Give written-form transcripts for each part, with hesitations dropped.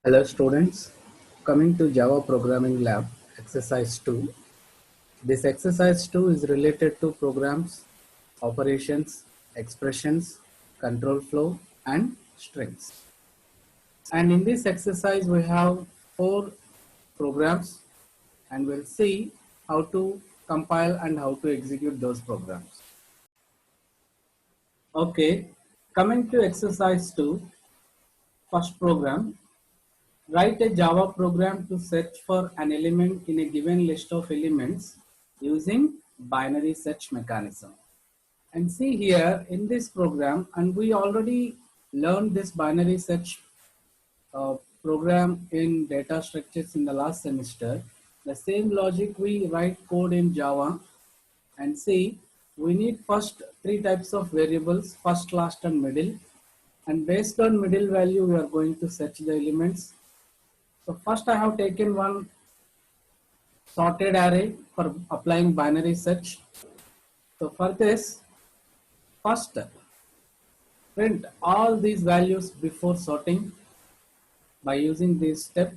Hello students, coming to Java Programming Lab exercise 2. This exercise 2 is related to programs, operations, expressions, control flow and strings. And in this exercise we have 4 programs and we'll see how to compile and how to execute those programs. Okay, coming to exercise 2, first program. Write a Java program to search for an element in a given list of elements using binary search mechanism. And see here in this program, and we already learned this binary search uh, program in data structures in the last semester. The same logic we write code in Java, and see we need first 3 types of variables, first, last and middle. And based on middle value, we are going to search the elements. So first I have taken one sorted array for applying binary search. So for this, first print all these values before sorting by using this step,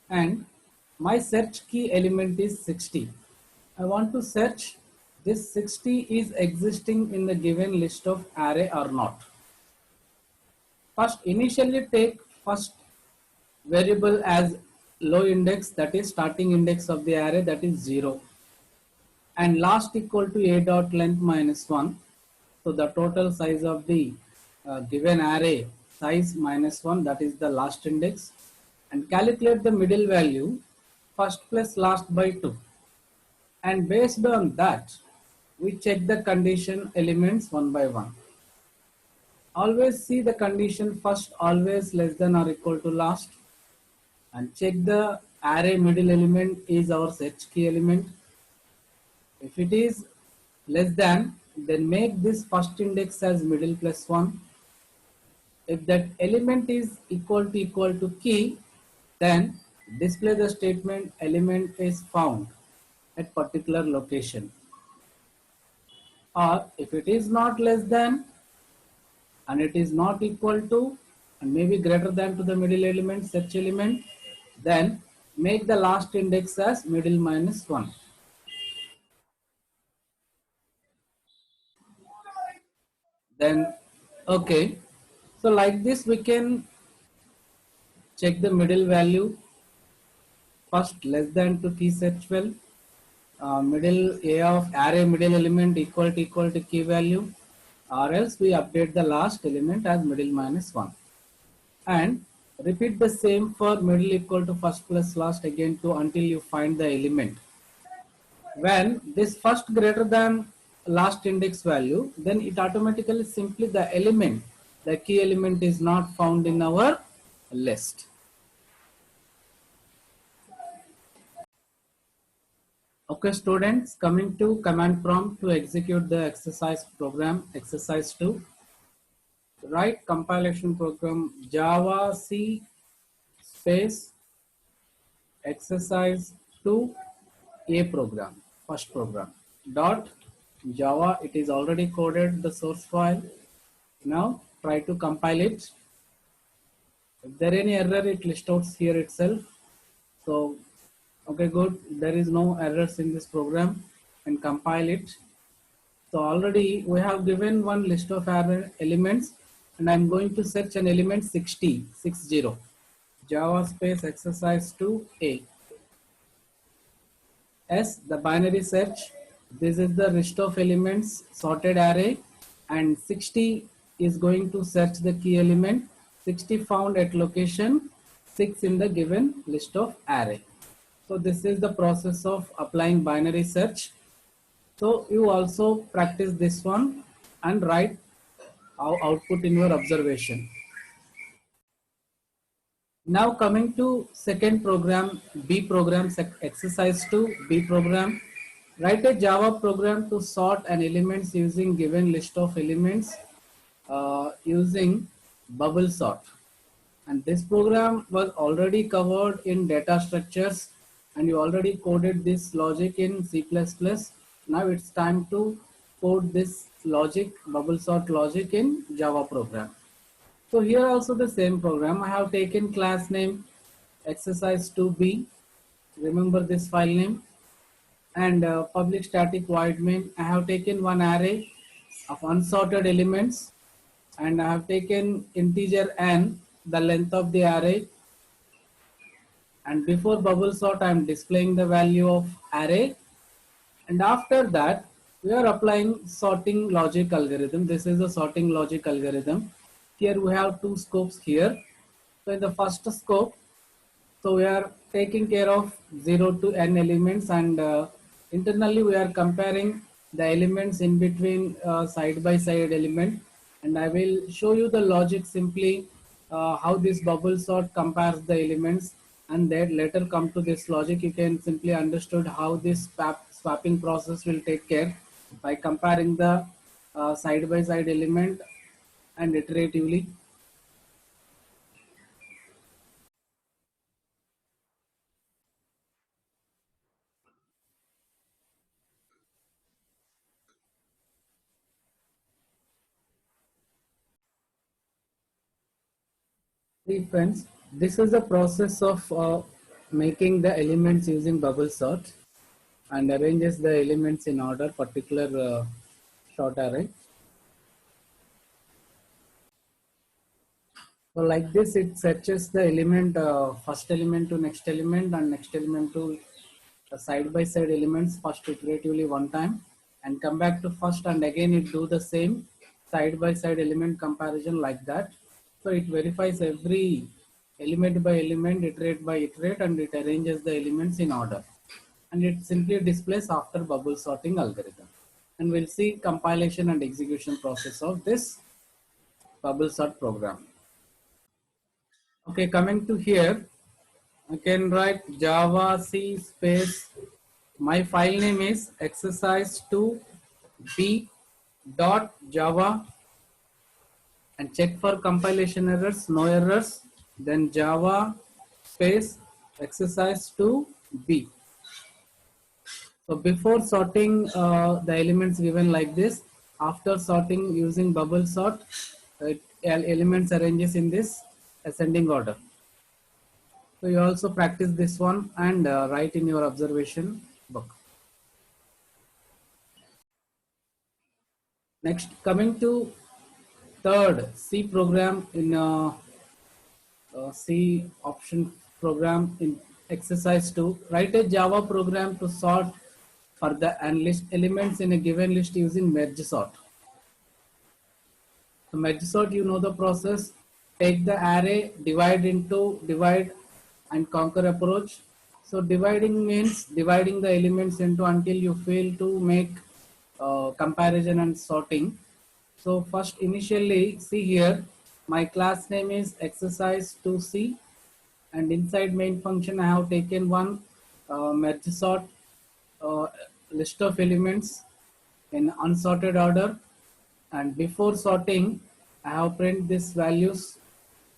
and my search key element is 60. I want to search this 60 is existing in the given list of array or not. First initially take first variable as low index, that is starting index of the array, that is 0, and last equal to a dot length minus 1. So the total size of the given array size minus 1, that is the last index, and calculate the middle value first plus last by 2, and based on that we check the condition elements one by one. Always see the condition first always less than or equal to last, and check the array middle element is our search key element. If it is less than, then make this first index as middle plus 1. If that element is equal to key, then display the statement element is found at particular location. Or if it is not less than and it is not equal to and maybe greater than to the middle element, search element, then make the last index as middle minus 1. Then okay, so like this we can check the middle value first less than to key search well, middle a of array middle element equal to key value, or else we update the last element as middle minus 1, and repeat the same for middle equal to first plus last again to until you find the element. When this first greater than last index value, then it automatically simply the element, the key element is not found in our list. Okay students, coming to command prompt to execute the exercise program, exercise 2. Write compilation program Java C space exercise 2 A program, first program dot Java. It is already coded the source file. Now try to compile it. If there any error, it lists out here itself. So okay, good, there is no errors in this program, and compile it. So already we have given one list of elements, and I'm going to search an element 60. Java space exercise 2A. S, the binary search. This is the list of elements sorted array, and 60 is going to search the key element. 60 found at location 6 in the given list of array. So this is the process of applying binary search. So you also practice this one and write our output in your observation. Now coming to second program, B program, exercise 2, B program. Write a Java program to sort an elements using given list of elements using bubble sort. And this program was already covered in data structures, and you already coded this logic in C++. Now it's time to code this logic, bubble sort logic in Java program. So here also the same program. I have taken class name exercise 2b. Remember this file name, and public static void main. I have taken one array of unsorted elements, and I have taken integer n, the length of the array, and before bubble sort I am displaying the value of array, and after that we are applying sorting logic algorithm. This is a sorting logic algorithm. Here we have two scopes here. So in the first scope, so we are taking care of 0 to n elements, and internally we are comparing the elements in between side by side element, and I will show you the logic simply how this bubble sort compares the elements, and then later come to this logic. You can simply understood how this swapping process will take care by comparing the side by side element and iteratively. See friends, this is the process of making the elements using bubble sort, and arranges the elements in order particular sort array. So like this, it searches the element, first element to next element, and next element to the side by side elements first iteratively one time, and come back to first, and again it do the same side by side element comparison like that. So it verifies every element by element, iterate by iterate, and it arranges the elements in order, and it simply displays after bubble sorting algorithm. And we'll see compilation and execution process of this bubble sort program. Okay, coming to here, I can write Java C space. My file name is exercise2b dot Java, and check for compilation errors, no errors. Then Java space exercise2b. So before sorting the elements given like this, after sorting using bubble sort, elements arranges in this ascending order. So you also practice this one and write in your observation book. Next, coming to third C program in C option program in exercise 2. Write a Java program to sort for the list elements in a given list using merge sort. So merge sort, you know the process. Take the array, divide and conquer approach. So dividing means dividing the elements into until you fail to make comparison and sorting. So first initially see here, my class name is exercise 2c, and inside main function I have taken one merge sort uh, list of elements in unsorted order, and before sorting I have print these values,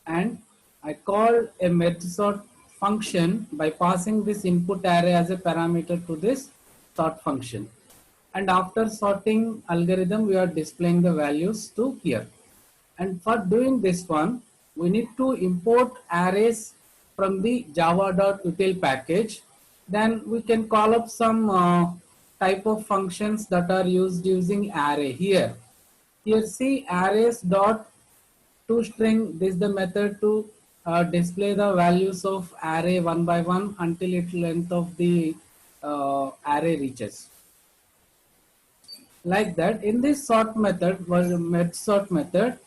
and I call a merge sort function by passing this input array as a parameter to this sort function, and after sorting algorithm we are displaying the values to here. And for doing this one, we need to import arrays from the java.util package. Then we can call up some type of functions that are used using array here. Here see arrays dot toString. This is the method to display the values of array one by one until its length of the array reaches. Like that, in this sort method was a merge sort method.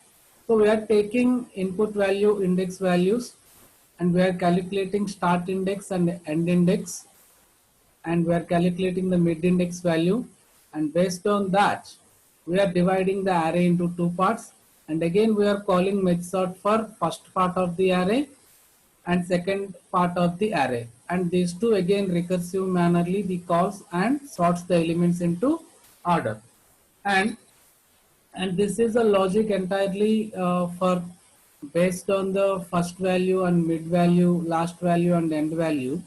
So we are taking input value index values, and we are calculating start index and end index, and we are calculating the mid index value, and based on that we are dividing the array into two parts, and again we are calling merge sort for first part of the array and second part of the array, and these two again recursive mannerly the calls and sorts the elements into order. And this is a logic entirely for based on the first value and mid value, last value and end value,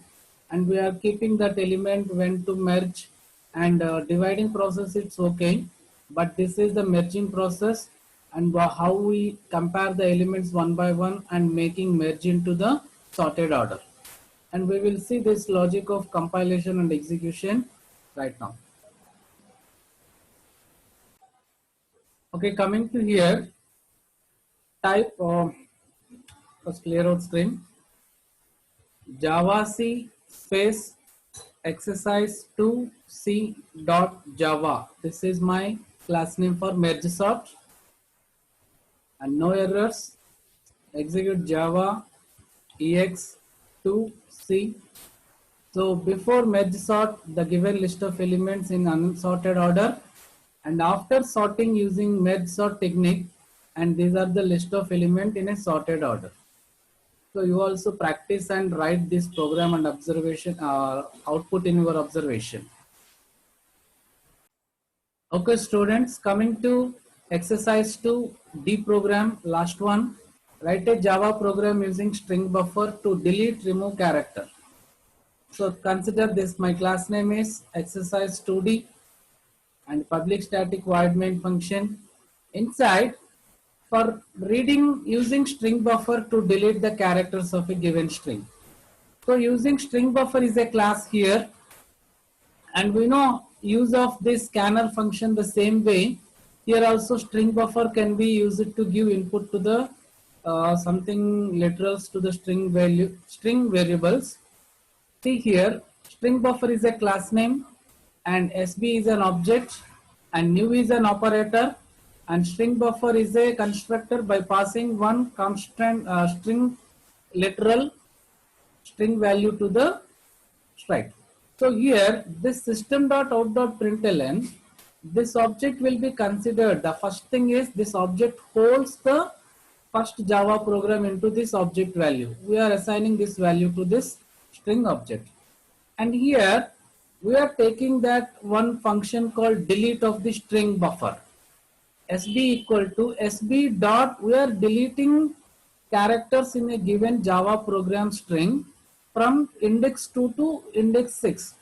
and we are keeping that element when to merge, and dividing process it's okay, but this is the merging process, and how we compare the elements one by one and making merge into the sorted order. And we will see this logic of compilation and execution right now. Okay, coming to here, type first clear out screen, Java C space exercise 2 C dot Java. This is my class name for merge sort, and no errors. Execute Java ex2c. So before merge sort, the given list of elements in unsorted order, and after sorting using merge sort technique, and these are the list of element in a sorted order. So you also practice and write this program and observation output in your observation. Okay, students, coming to exercise 2 D program, last one. Write a Java program using string buffer to delete remove character. So consider this, my class name is exercise 2D and public static void main function. Inside, for reading using string buffer to delete the characters of a given string. So using string buffer is a class here, and we know use of this scanner function the same way. Here also string buffer can be used to give input to the something literals to the string variables. See here, string buffer is a class name, and SB is an object, and new is an operator, and string buffer is a constructor by passing one constant string literal string value to the strike. So here this system.out.println, this object will be considered. The first thing is this object holds the first Java program into this object value. We are assigning this value to this string object. And here we are taking that one function called delete of the string buffer. SB equal to SB dot, we are deleting characters in a given Java program string from index 2 to index 6.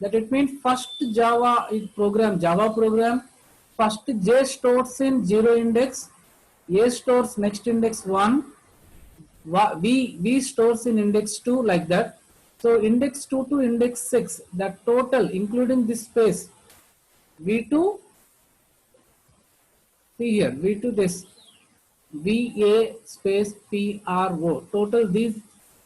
That it means first Java program, first J stores in 0 index, A stores next index 1, V stores in index 2, like that. So index 2 to index 6, that total including this space, V2, see here, V2 this, VA space PRO, total these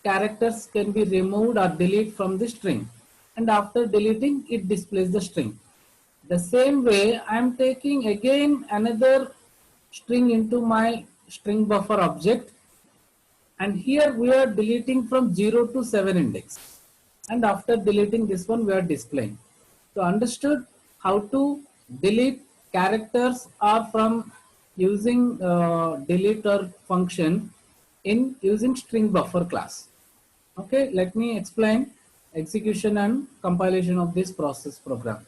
characters can be removed or deleted from the string, and after deleting it displays the string. The same way I am taking again another string into my string buffer object, and here we are deleting from 0 to 7 index, and after deleting this one we are displaying. So understood how to delete characters or from using deleter function in using string buffer class. Okay, let me explain execution and compilation of this process program.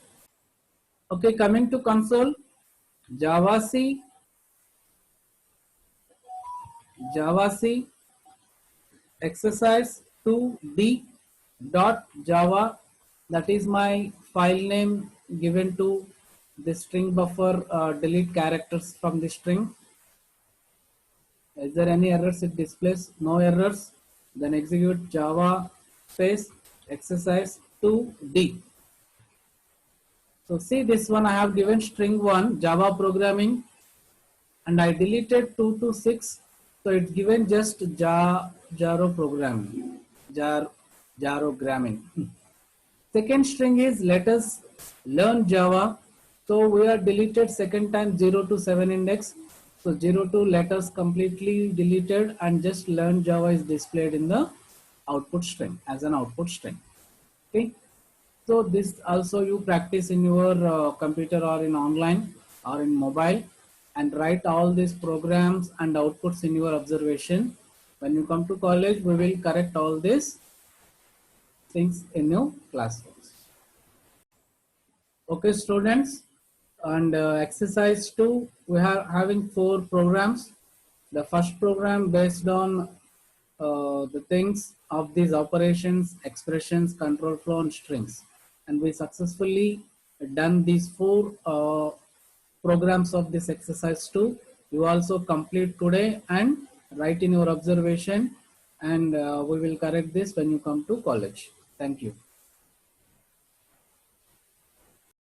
Okay, coming to console, Java C exercise 2D dot Java, that is my file name given to the string buffer, delete characters from the string. Is there any errors? It displays no errors. Then execute Java space exercise 2D. So see this one, I have given string 1 Java programming, and I deleted 2 to 6. So it's given just Jaro programming, Jarogramming. Second string is let us learn Java. So we are deleted second time 0 to 7 index. So 0 to letters completely deleted, and just learn Java is displayed in the output string as an output string. Okay. So this also you practice in your computer or in online or in mobile, and write all these programs and outputs in your observation. When you come to college, we will correct all these things in your classrooms. Okay, students, and exercise 2, we are having 4 programs. The first program based on the things of these operations, expressions, control flow, and strings, and we successfully done these 4 programs of this exercise 2. You also complete today and write in your observation, and we will correct this when you come to college. Thank you.